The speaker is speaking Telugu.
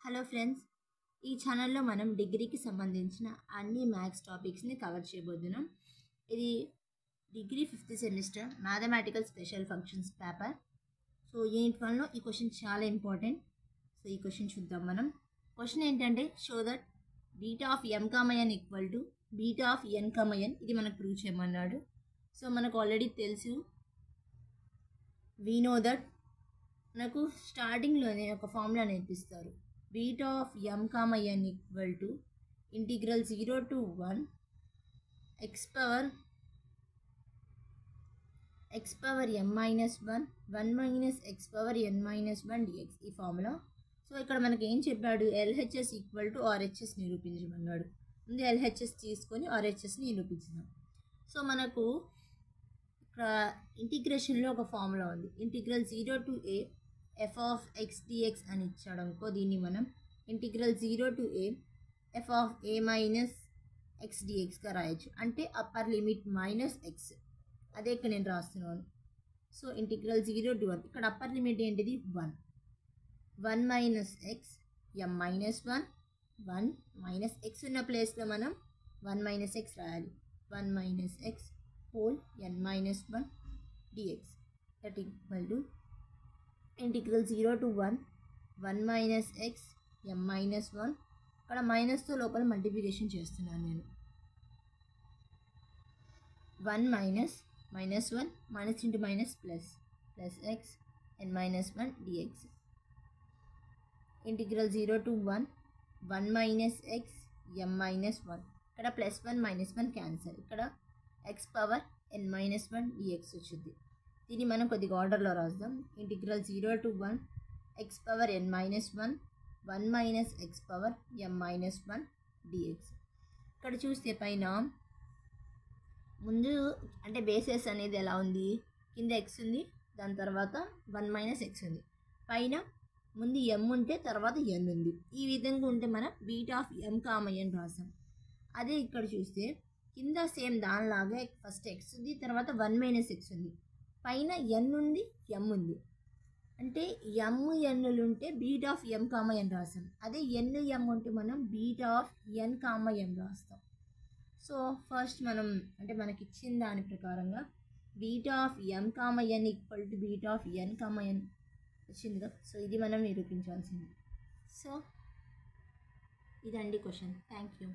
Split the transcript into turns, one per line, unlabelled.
హలో ఫ్రెండ్స్, ఈ ఛానల్లో మనం డిగ్రీకి సంబంధించిన అన్ని మ్యాథ్స్ టాపిక్స్ని కవర్ చేయబోతున్నాం. ఇది degree 5th semester mathematical special functions paper. So unit 1లో ఈ క్వశ్చన్ చాలా ఇంపార్టెంట్. సో ఈ క్వశ్చన్ చూద్దాం మనం. క్వశ్చన్ ఏంటంటే, show that beta of m comma n equal to beta of n comma n. ఇది మనకు ప్రూవ్ చేయమన్నాడు. సో మనకు ఆల్రెడీ తెలుసు, వీ నో దట్ నాకు స్టార్టింగ్లోనే ఒక ఫార్ములా నేర్పిస్తారు. Beta of m comma n equal to integral 0 to 1 x power m minus 1 minus x power n minus 1 dx ఈ ఫార్ములా. సో ఇక్కడ మనకి ఏం చెప్పాడు, LHS ఈక్వల్ టు RHS నిరూపించమన్నాడు. ముందు LHS తీసుకొని RHSని నిరూపించుదాం. సో మనకు ఇక్కడ ఇంటిగ్రేషన్లో ఒక ఫార్ములా ఉంది. Integral 0 to a f of x dx అని ఇచ్చాడు అనుకో, దీన్ని మనం integral 0 to a f of a minus x dxగా రాయొచ్చు. అంటే అప్పర్ లిమిట్ మైనస్ ఎక్స్, అదే ఇక్కడ నేను రాస్తున్నాను. సో ఇంటిగ్రల్ 0 to 1, ఇక్కడ అప్పర్ లిమిట్ ఏంటిది 1 minus X m minus 1 minus X ఉన్న ప్లేస్లో మనం 1 మైనస్ ఎక్స్ రాయాలి. 1 minus X whole n minus 1 dx that equal to integral 0 to 1 minus X m minus 1. ఇక్కడ మైనస్తో లోపల మల్టిప్లికేషన్ చేస్తున్నాను నేను. 1 minus 1 minus into minus plus X n minus 1 dx. Integral 0 to 1 minus X m minus 1. ఇక్కడ ప్లస్ 1 మైనస్ 1 క్యాన్సల్. ఇక్కడ X power n minus 1 dx వచ్చింది. దీన్ని మనం కొద్దిగా ఆర్డర్లో రాద్దాం. Integral 0 to 1 X power n minus 1 minus X power m minus 1 dx. ఇక్కడ చూస్తే పైన ముందు అంటే బేసెస్ అనేది ఎలా ఉంది, కింద ఎక్స్ ఉంది, దాని తర్వాత 1 మైనస్ ఎక్స్ ఉంది, పైన ముందు m ఉంటే తర్వాత n ఉంది. ఈ విధంగా ఉంటే మనం beta of m comma n రాసాం. అదే ఇక్కడ చూస్తే కింద సేమ్ దానిలాగే ఫస్ట్ ఎక్స్ ఉంది, తర్వాత 1 మైనస్ ఎక్స్ ఉంది, పైన n ఉంది, m ఉంది. అంటే m nలు ఉంటే beta of m comma n రాస్తాం. అదే n m ఉంటే మనం beta of n comma m రాస్తాం. సో ఫస్ట్ మనం అంటే మనకి ఇచ్చిన దాని ప్రకారంగా beta of m comma n equal to beta of n comma n వచ్చింది కదా. సో ఇది మనం నిరూపించాల్సింది. సో ఇదండి క్వశ్చన్. Thank you.